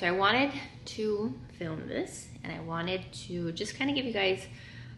So I wanted to film this, and I wanted to just kind of give you guys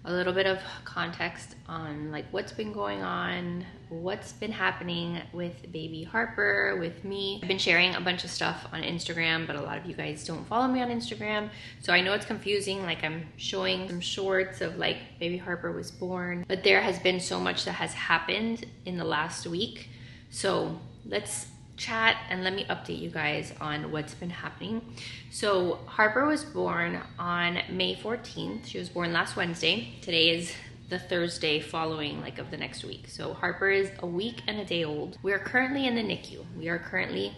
a little bit of context on like what's been going on, what's been happening with baby Harper, with me. I've been sharing a bunch of stuff on Instagram, but a lot of you guys don't follow me on Instagram. So I know it's confusing, like I'm showing some shorts of like baby Harper was born, but there has been so much that has happened in the last week. So let's chat and let me update you guys on what's been happening. So Harper was born on May 14th. She was born last Wednesday. Today is the Thursday following like of the next week. So Harper is a week and a day old. We are currently in the NICU. We are currently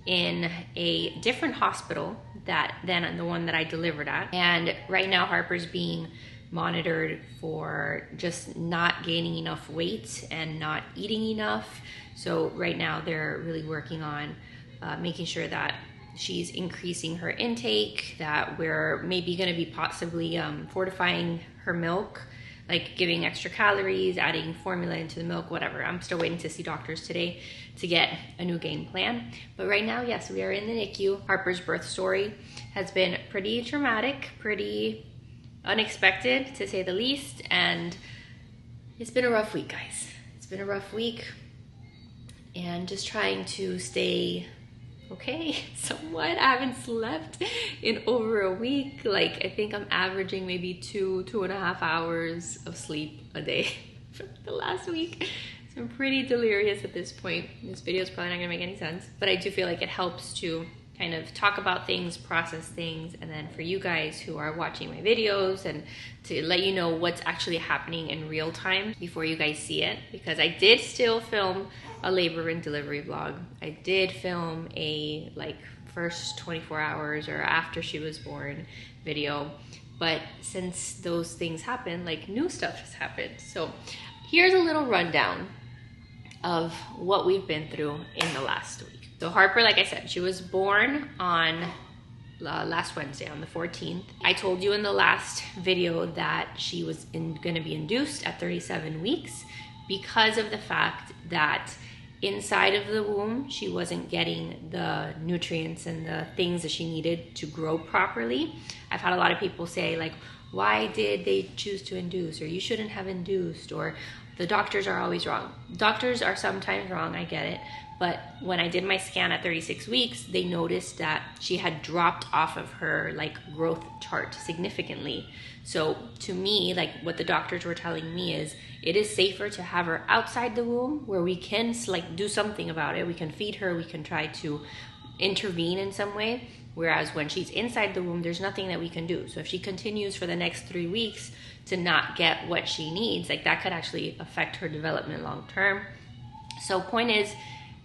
in a different hospital than the one that I delivered at. And right now Harper's being monitored for just not gaining enough weight and not eating enough. So right now they're really working on making sure that she's increasing her intake, that we're maybe going to be possibly fortifying her milk, like giving extra calories, adding formula into the milk, whatever. I'm still waiting to see doctors today to get a new game plan. But right now, yes, we are in the NICU. Harper's birth story has been pretty traumatic, pretty unexpected to say the least, and it's been a rough week, guys. It's been a rough week, and just trying to stay okay somewhat. I haven't slept in over a week. Like I think I'm averaging maybe 2.5 hours of sleep a day for the last week. So I'm pretty delirious at this point. This video is probably not gonna make any sense, but I do feel like it helps to kind of talk about things, process things, and then for you guys who are watching my videos and to let you know what's actually happening in real time before you guys see it, because I did still film a labor and delivery vlog. I did film a like first 24 hours or after she was born video, but since those things happened, like new stuff has happened. So here's a little rundown of what we've been through in the last week. So Harper, like I said, she was born on last Wednesday on the 14th. I told you in the last video that she was going to be induced at 37 weeks because of the fact that inside of the womb, she wasn't getting the nutrients and the things that she needed to grow properly. I've had a lot of people say like, why did they choose to induce? Or you shouldn't have induced, or the doctors are always wrong. Doctors are sometimes wrong, I get it. But when I did my scan at 36 weeks, they noticed that she had dropped off of her like growth chart significantly. So to me, like what the doctors were telling me is it is safer to have her outside the womb where we can like do something about it. We can feed her, we can try to intervene in some way. Whereas when she's inside the womb, there's nothing that we can do. So if she continues for the next 3 weeks to not get what she needs, like that could actually affect her development long term. So point is,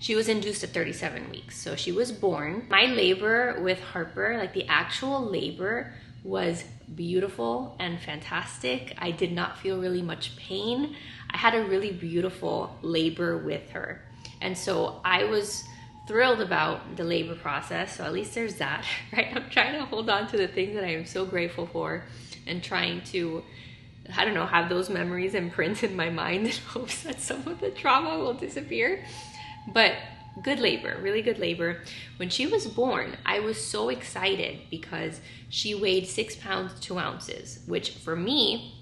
she was induced at 37 weeks. So she was born. My labor with Harper, like the actual labor, was beautiful and fantastic. I did not feel really much pain. I had a really beautiful labor with her. And so I was thrilled about the labor process. So at least there's that, right? I'm trying to hold on to the things that I am so grateful for and trying to, I don't know, have those memories imprinted in my mind in hopes that some of the trauma will disappear. But good labor, really good labor. When she was born, I was so excited because she weighed 6 pounds 2 ounces, which for me,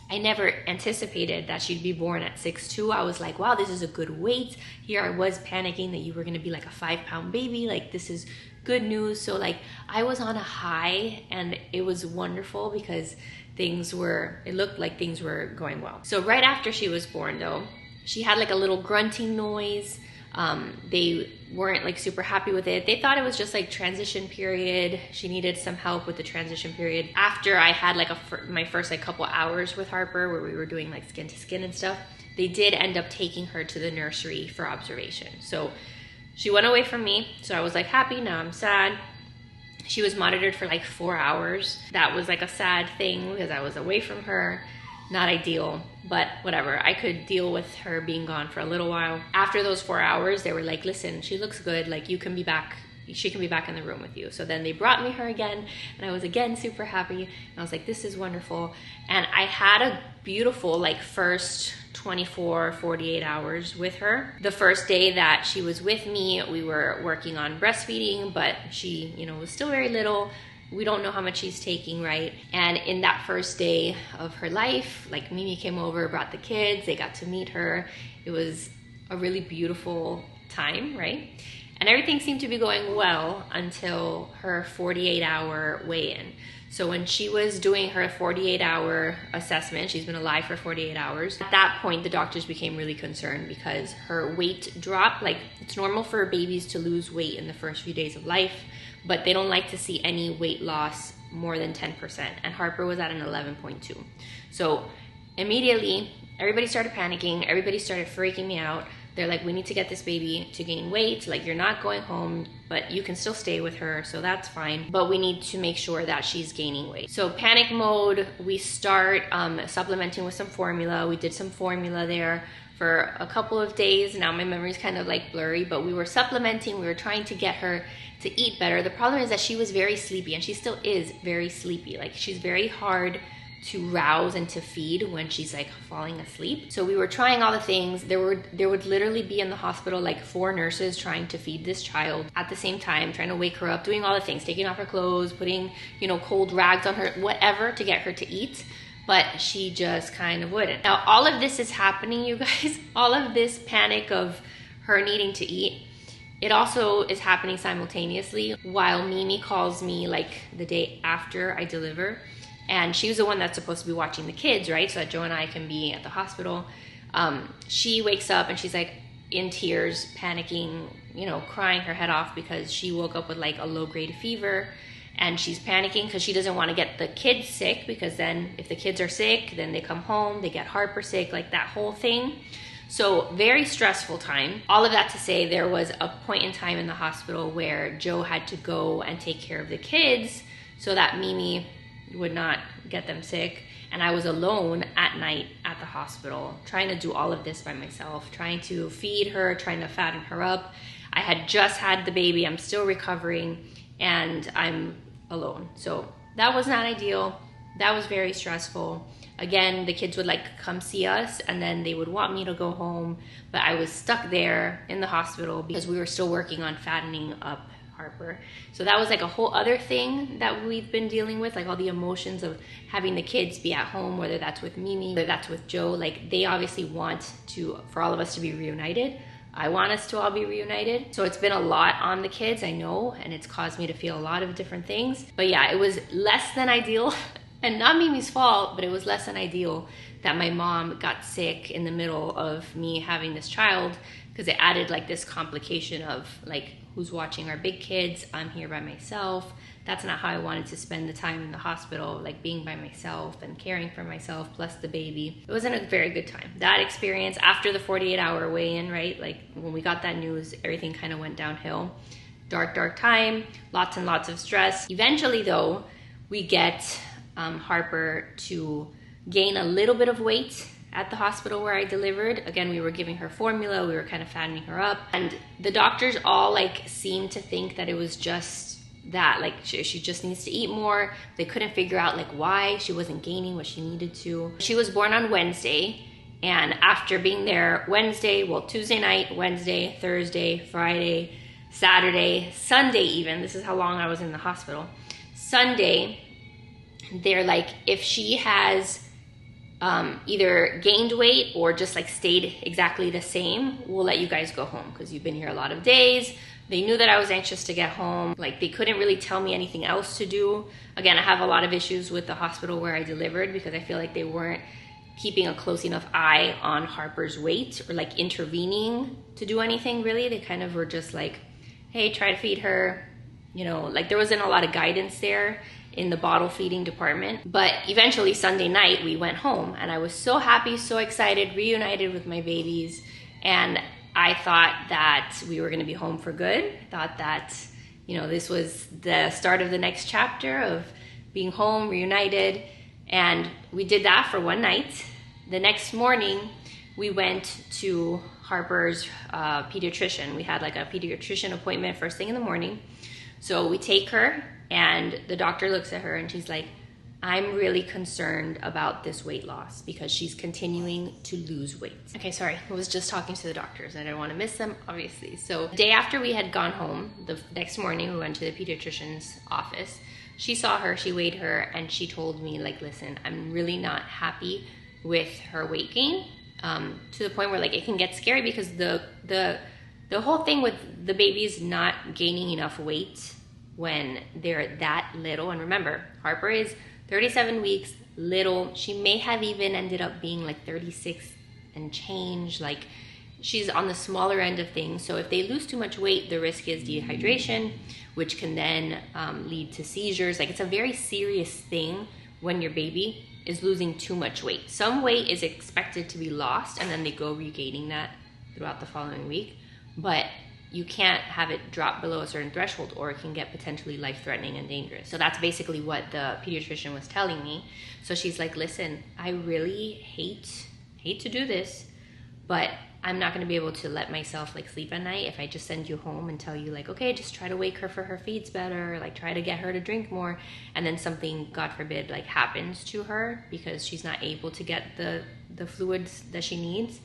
I never anticipated that she'd be born at 6'2". I was like, wow, this is a good weight. Here I was panicking that you were gonna be like a 5-pound baby. Like this is good news. So like I was on a high and it was wonderful because it looked like things were going well. So right after she was born though, she had like a little grunting noise. They weren't like super happy with it. They thought it was just like transition period. She needed some help with the transition period. After I had like my first like couple hours with Harper where we were doing like skin to skin and stuff, they did end up taking her to the nursery for observation. So she went away from me. So I was like happy, now I'm sad. She was monitored for like 4 hours. That was like a sad thing because I was away from her. Not ideal, but whatever. I could deal with her being gone for a little while. After those 4 hours, they were like, listen, she looks good. Like you can be back she can be back in the room with you. So then they brought me her again, and I was again super happy. And I was like, this is wonderful. And I had a beautiful like first 24, 48 hours with her. The first day that she was with me, we were working on breastfeeding, but she, you know, was still very little. We don't know how much she's taking, right? And in that first day of her life, like Mimi came over, brought the kids, they got to meet her. It was a really beautiful time, right? And everything seemed to be going well until her 48-hour weigh-in. So when she was doing her 48-hour assessment, she's been alive for 48 hours. At that point, the doctors became really concerned because her weight dropped. Like, it's normal for babies to lose weight in the first few days of life, but they don't like to see any weight loss more than 10%. And Harper was at an 11.2. So immediately, everybody started panicking. Everybody started freaking me out. They're like, we need to get this baby to gain weight. Like, you're not going home, but you can still stay with her, so that's fine. But we need to make sure that she's gaining weight. So panic mode, we start supplementing with some formula. We did some formula there for a couple of days. Now my memory's kind of like blurry, but we were supplementing. We were trying to get her to eat better. The problem is that she was very sleepy, and she still is very sleepy. Like, she's very hard to rouse and to feed when she's like falling asleep. So we were trying all the things. There would literally be in the hospital like 4 nurses trying to feed this child at the same time, trying to wake her up, doing all the things, taking off her clothes, putting, you know, cold rags on her, whatever to get her to eat. But she just kind of wouldn't. Now, all of this is happening, you guys. All of this panic of her needing to eat, it also is happening simultaneously while Mimi calls me like the day after I deliver. And she was the one that's supposed to be watching the kids, right? So that Joe and I can be at the hospital. She wakes up and she's like in tears, panicking, you know, crying her head off because she woke up with like a low-grade fever. And she's panicking because she doesn't want to get the kids sick, because then if the kids are sick, then they come home, they get Harper sick, like that whole thing. So very stressful time. All of that to say, there was a point in time in the hospital where Joe had to go and take care of the kids so that Mimi would not get them sick. And I was alone at night at the hospital trying to do all of this by myself, trying to feed her, trying to fatten her up. I had just had the baby, I'm still recovering, and I'm alone. So that was not ideal. That was very stressful. Again, the kids would like come see us and then they would want me to go home, but I was stuck there in the hospital because we were still working on fattening up Harper. So that was like a whole other thing that we've been dealing with, like all the emotions of having the kids be at home, whether that's with Mimi, whether that's with Joe. Like, they obviously want for all of us to be reunited. I want us to all be reunited. So it's been a lot on the kids, I know, and it's caused me to feel a lot of different things. But yeah, it was less than ideal, and not Mimi's fault, but it was less than ideal that my mom got sick in the middle of me having this child, because it added like this complication of like, who's watching our big kids? I'm here by myself. That's not how I wanted to spend the time in the hospital, like being by myself and caring for myself plus the baby. It wasn't a very good time. That experience after the 48-hour weigh-in, right? Like, when we got that news, everything kind of went downhill. Dark, dark time, lots and lots of stress. Eventually though, we get Harper to gain a little bit of weight at the hospital where I delivered. Again, we were giving her formula, we were kind of fattening her up, and the doctors all like seemed to think that it was just that, like she just needs to eat more. They couldn't figure out like why she wasn't gaining what she needed to. She was born on Wednesday, and after being there Tuesday night, Wednesday, Thursday, Friday, Saturday, Sunday even, this is how long I was in the hospital. Sunday, they're like, if she has either gained weight or just like stayed exactly the same, we'll let you guys go home because you've been here a lot of days. They knew that I was anxious to get home. Like, they couldn't really tell me anything else to do. Again, I have a lot of issues with the hospital where I delivered because I feel like they weren't keeping a close enough eye on Harper's weight or like intervening to do anything really. They kind of were just like, hey, try to feed her. You know, like there wasn't a lot of guidance there in the bottle feeding department. But eventually Sunday night we went home and I was so happy, so excited, reunited with my babies. And I thought that we were gonna be home for good. I thought that, you know, this was the start of the next chapter of being home, reunited. And we did that for one night. The next morning we went to Harper's pediatrician. We had like a pediatrician appointment first thing in the morning. So we take her and the doctor looks at her and she's like, I'm really concerned about this weight loss because she's continuing to lose weight. Okay, sorry, I was just talking to the doctors. I didn't want to miss them, obviously. So the day after we had gone home, the next morning we went to the pediatrician's office. She saw her, she weighed her, and she told me like, listen, I'm really not happy with her weight gain, to the point where like it can get scary because the whole thing with the babies not gaining enough weight when they're that little, and remember, Harper is 37 weeks, little. She may have even ended up being like 36 and change. Like she's on the smaller end of things. So if they lose too much weight, the risk is dehydration, which can then lead to seizures. Like it's a very serious thing when your baby is losing too much weight. Some weight is expected to be lost and then they go regaining that throughout the following week. But you can't have it drop below a certain threshold or it can get potentially life-threatening and dangerous. So that's basically what the pediatrician was telling me. So she's like, listen, I really hate to do this, but I'm not gonna be able to let myself like sleep at night if I just send you home and tell you like, okay, just try to wake her for her feeds better, like try to get her to drink more, and then something, God forbid, like happens to her because she's not able to get the fluids that she needs.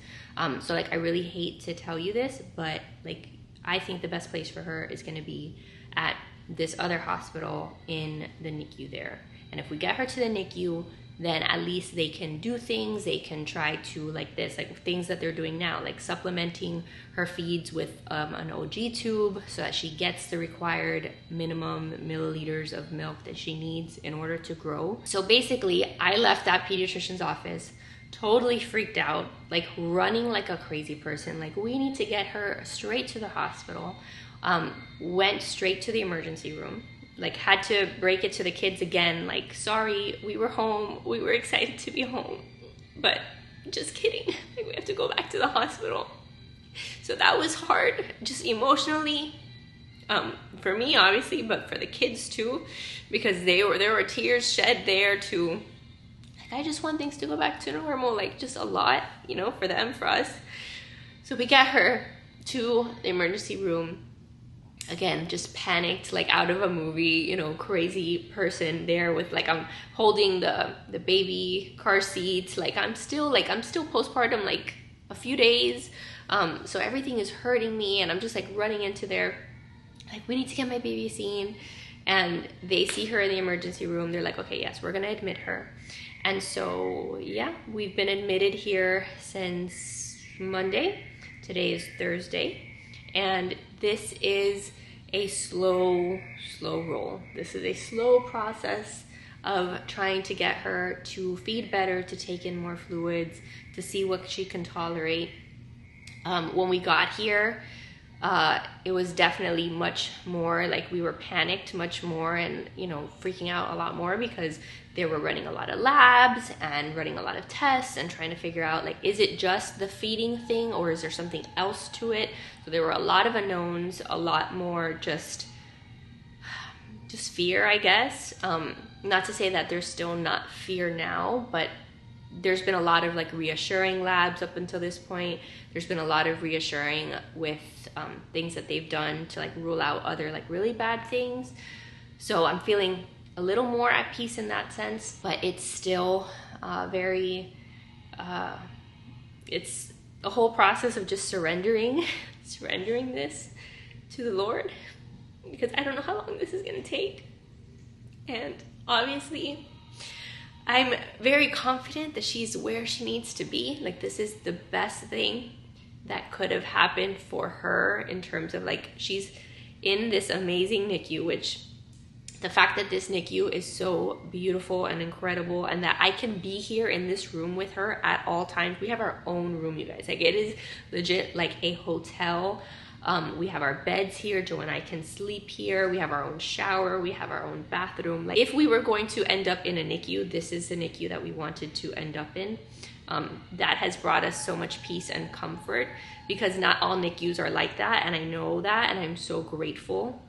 So like, I really hate to tell you this, but like, I think the best place for her is going to be at this other hospital in the NICU there. And if we get her to the NICU, then at least they can do things. They can try to like this, like things that they're doing now, like supplementing her feeds with an OG tube so that she gets the required minimum milliliters of milk that she needs in order to grow. So basically, I left that pediatrician's office totally freaked out, like running like a crazy person, like we need to get her straight to the hospital. Went straight to the emergency room, like had to break it to the kids again, like, sorry, we were home, we were excited to be home, but just kidding, like we have to go back to the hospital. So that was hard, just emotionally, for me obviously, but for the kids too, because there were tears shed there too. I just want things to go back to normal, like just a lot, you know, for them, for us. So we got her to the emergency room. Again, just panicked, like out of a movie, you know, crazy person there with like, I'm holding the baby car seat. Like I'm still postpartum, like a few days. So everything is hurting me and I'm just like running into there. Like, we need to get my baby seen. And they see her in the emergency room. They're like, okay, yes, we're gonna admit her. And so, yeah, we've been admitted here since Monday. Today is Thursday. And this is a slow roll. This is a slow process of trying to get her to feed better, to take in more fluids, to see what she can tolerate. When we got here, it was definitely much more like we were panicked much more and, you know, freaking out a lot more because they were running a lot of labs and running a lot of tests and trying to figure out, like, is it just the feeding thing or is there something else to it? So there were a lot of unknowns, a lot more just fear, I guess. Not to say that there's still not fear now, but there's been a lot of like reassuring labs up until this point. There's been a lot of reassuring with things that they've done to like rule out other like really bad things. So I'm feeling a little more at peace in that sense, but it's still it's a whole process of just surrendering this to the Lord, because I don't know how long this is gonna take. And obviously, I'm very confident that she's where she needs to be. Like, this is the best thing that could have happened for her in terms of like, she's in this amazing NICU, which the fact that this NICU is so beautiful and incredible and that I can be here in this room with her at all times. We have our own room, you guys. Like, it is legit like a hotel. We have our beds here. Joe and I can sleep here. We have our own shower. We have our own bathroom. Like, if we were going to end up in a NICU, this is the NICU that we wanted to end up in. That has brought us so much peace and comfort, because not all NICUs are like that. And I know that, and I'm so grateful,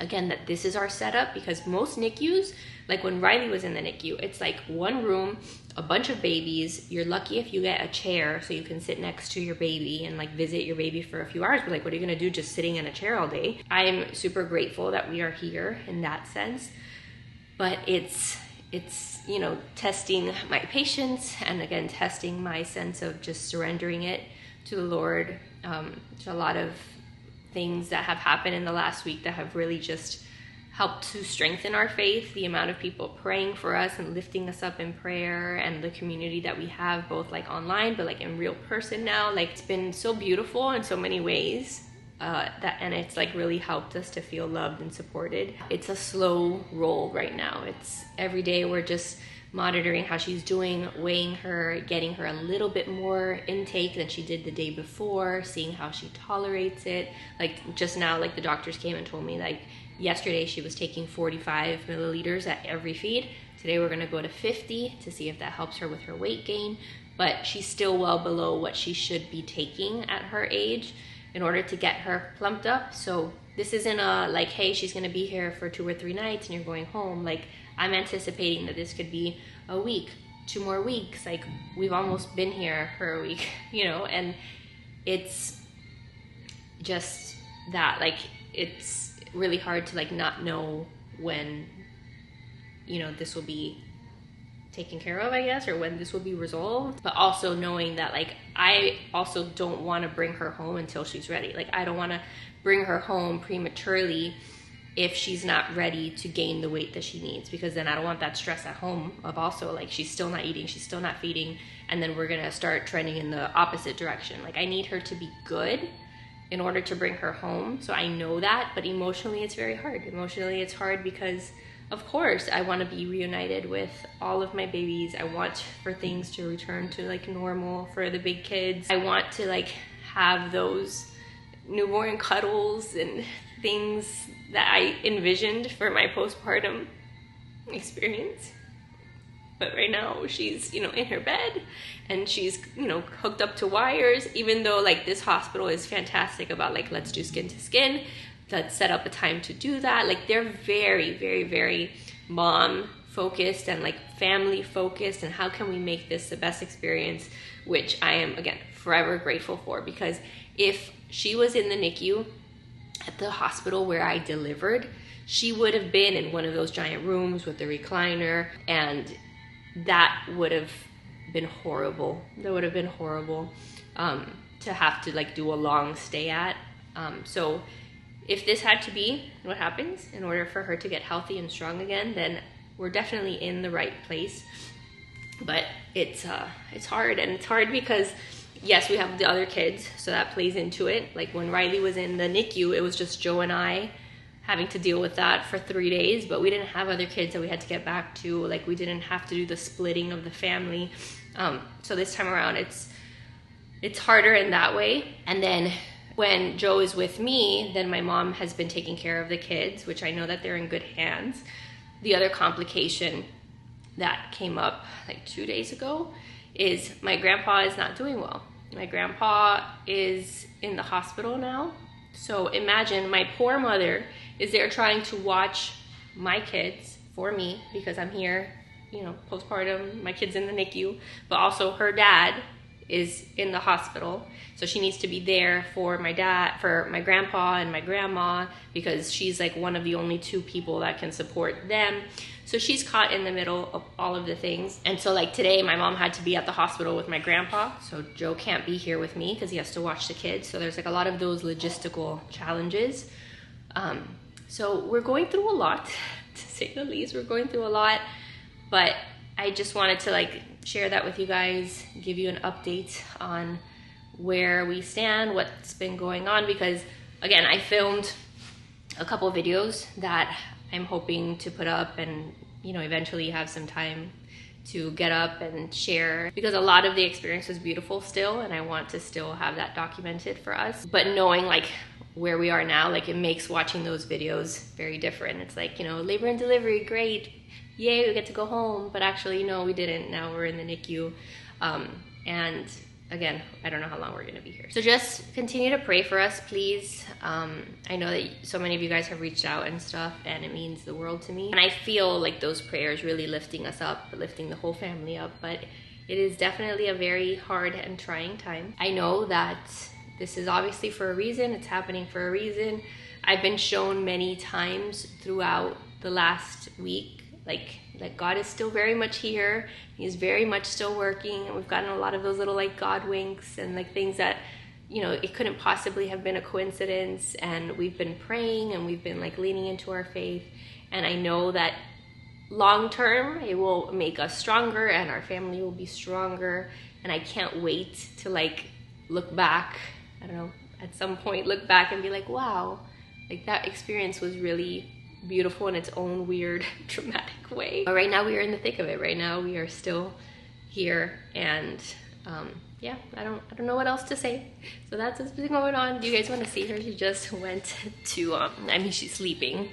again, that this is our setup, because most NICUs, like when Riley was in the NICU, it's like one room, a bunch of babies. You're lucky if you get a chair so you can sit next to your baby and like visit your baby for a few hours, but like what are you gonna do just sitting in a chair all day? I'm super grateful that we are here in that sense, but it's you know, testing my patience, and again testing my sense of just surrendering it to the Lord. There's a lot of things that have happened in the last week that have really just helped to strengthen our faith. The amount of people praying for us and lifting us up in prayer, and the community that we have both like online but like in real person now, like it's been so beautiful in so many ways. And it's like really helped us to feel loved and supported. It's a slow roll right now. It's every day we're just monitoring how she's doing, weighing her, getting her a little bit more intake than she did the day before, seeing how she tolerates it. Like just now, like the doctors came and told me like yesterday she was taking 45 milliliters at every feed. Today we're gonna go to 50 to see if that helps her with her weight gain, but she's still well below what she should be taking at her age in order to get her plumped up. So this isn't a like, hey, she's gonna be here for 2 or 3 nights and you're going home. Like I'm anticipating that this could be a week, 2 more weeks. Like we've almost been here for a week, you know, and it's just that, like, it's really hard to like not know when, you know, this will be taken care of, I guess, or when this will be resolved, but also knowing that like I also don't want to bring her home until she's ready. Like I don't want to bring her home prematurely if she's not ready to gain the weight that she needs, because then I don't want that stress at home of also like she's still not eating, she's still not feeding, and then we're gonna start trending in the opposite direction. Like I need her to be good in order to bring her home, so I know that, but emotionally it's very hard. Emotionally it's hard because of course I want to be reunited with all of my babies. I want for things to return to like normal for the big kids. I want to like have those newborn cuddles and things that I envisioned for my postpartum experience. But right now she's, you know, in her bed and she's, you know, hooked up to wires, even though like this hospital is fantastic about like, let's do skin to skin. Let's set up a time to do that. Like they're very, very, very mom focused and like family focused, and how can we make this the best experience, which I am again forever grateful for. Because if she was in the NICU at the hospital where I delivered, she would have been in one of those giant rooms with the recliner, and that would have been horrible. That would have been horrible to have to like do a long stay at. So if this had to be what happens in order for her to get healthy and strong again, then we're definitely in the right place. But it's hard, and it's hard because yes, we have the other kids, so that plays into it. Like when Riley was in the NICU, it was just Joe and I having to deal with that for 3 days, but we didn't have other kids that we had to get back to. Like we didn't have to do the splitting of the family. So this time around, it's harder in that way. And then when Joe is with me, then my mom has been taking care of the kids, which I know that they're in good hands. The other complication that came up like 2 days ago is my grandpa is not doing well. My grandpa is in the hospital now. So imagine my poor mother is there trying to watch my kids for me because I'm here, you know, postpartum, my kid's in the NICU, but also her dad is in the hospital. So she needs to be there for my dad, for my grandpa and my grandma, because she's like one of the only 2 people that can support them. So she's caught in the middle of all of the things. And so like today, my mom had to be at the hospital with my grandpa. So Joe can't be here with me because he has to watch the kids. So there's like a lot of those logistical challenges. So we're going through a lot, to say the least. We're going through a lot, but I just wanted to like share that with you guys, give you an update on where we stand, what's been going on, because again, I filmed a couple videos that I'm hoping to put up and, you know, eventually have some time to get up and share, because a lot of the experience was beautiful still, and I want to still have that documented for us. But knowing like where we are now, like it makes watching those videos very different. It's like, you know, labor and delivery, great, yay, we get to go home, but actually no, we didn't. Now we're in the NICU, and again, I don't know how long we're gonna be here. So just continue to pray for us, please. I know that so many of you guys have reached out and stuff, and it means the world to me. And I feel like those prayers really lifting us up, lifting the whole family up, but it is definitely a very hard and trying time. I know that this is obviously for a reason, it's happening for a reason. I've been shown many times throughout the last week, like God is still very much here. He's very much still working, and we've gotten a lot of those little like God winks and like things that, you know, it couldn't possibly have been a coincidence. And we've been praying and we've been like leaning into our faith. And I know that long term, it will make us stronger and our family will be stronger. And I can't wait to like look back, I don't know, at some point look back and be like, wow, like that experience was really beautiful in its own weird, dramatic way. But right now we are in the thick of it. Right now we are still here, and yeah, I don't know what else to say. So that's what's been going on. Do you guys want to see her? She just went to, I mean, she's sleeping,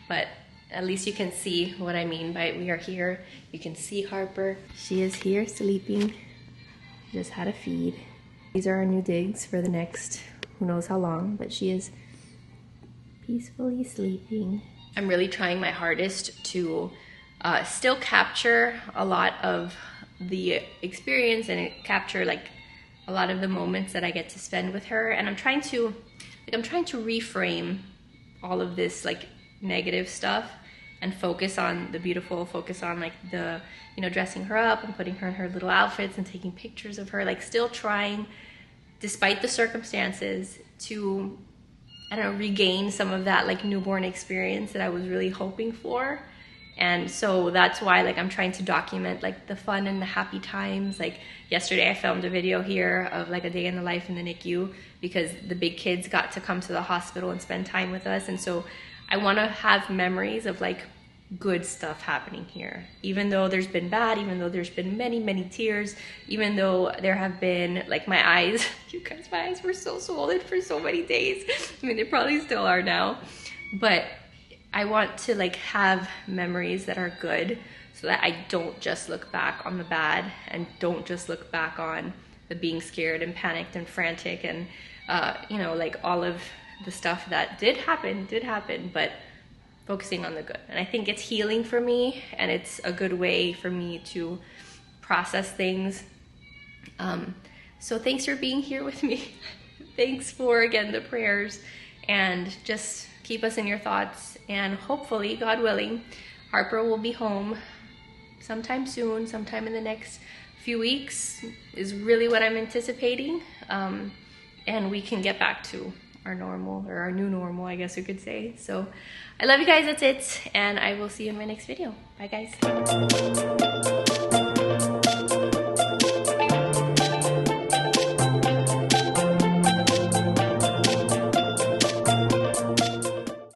but at least you can see what I mean by we are here. You can see Harper. She is here sleeping. She just had a feed. These are our new digs for the next who knows how long, but she is peacefully sleeping. I'm really trying my hardest to still capture a lot of the experience and capture like a lot of the moments that I get to spend with her. And I'm trying to reframe all of this like negative stuff and focus on the beautiful, focus on like the, you know, dressing her up and putting her in her little outfits and taking pictures of her, like still trying, despite the circumstances, to, I don't know, regain some of that like newborn experience that I was really hoping for. And so that's why like I'm trying to document like the fun and the happy times. Like yesterday I filmed a video here of like a day in the life in the NICU because the big kids got to come to the hospital and spend time with us. And so I want to have memories of like good stuff happening here, even though there's been bad, even though there's been many tears, even though there have been like my eyes, you guys, my eyes were so swollen for so many days. I mean, they probably still are now, but I want to like have memories that are good so that I don't just look back on the bad and don't just look back on the being scared and panicked and frantic and you know, like all of the stuff that did happen, but focusing on the good. And I think it's healing for me, and it's a good way for me to process things. So thanks for being here with me. Thanks for, again, the prayers, and just keep us in your thoughts. And hopefully, God willing, Harper will be home sometime soon, sometime in the next few weeks is really what I'm anticipating. And we can get back to our normal, or our new normal, I guess you could say. So I love you guys, that's it, and I will see you in my next video. Bye guys.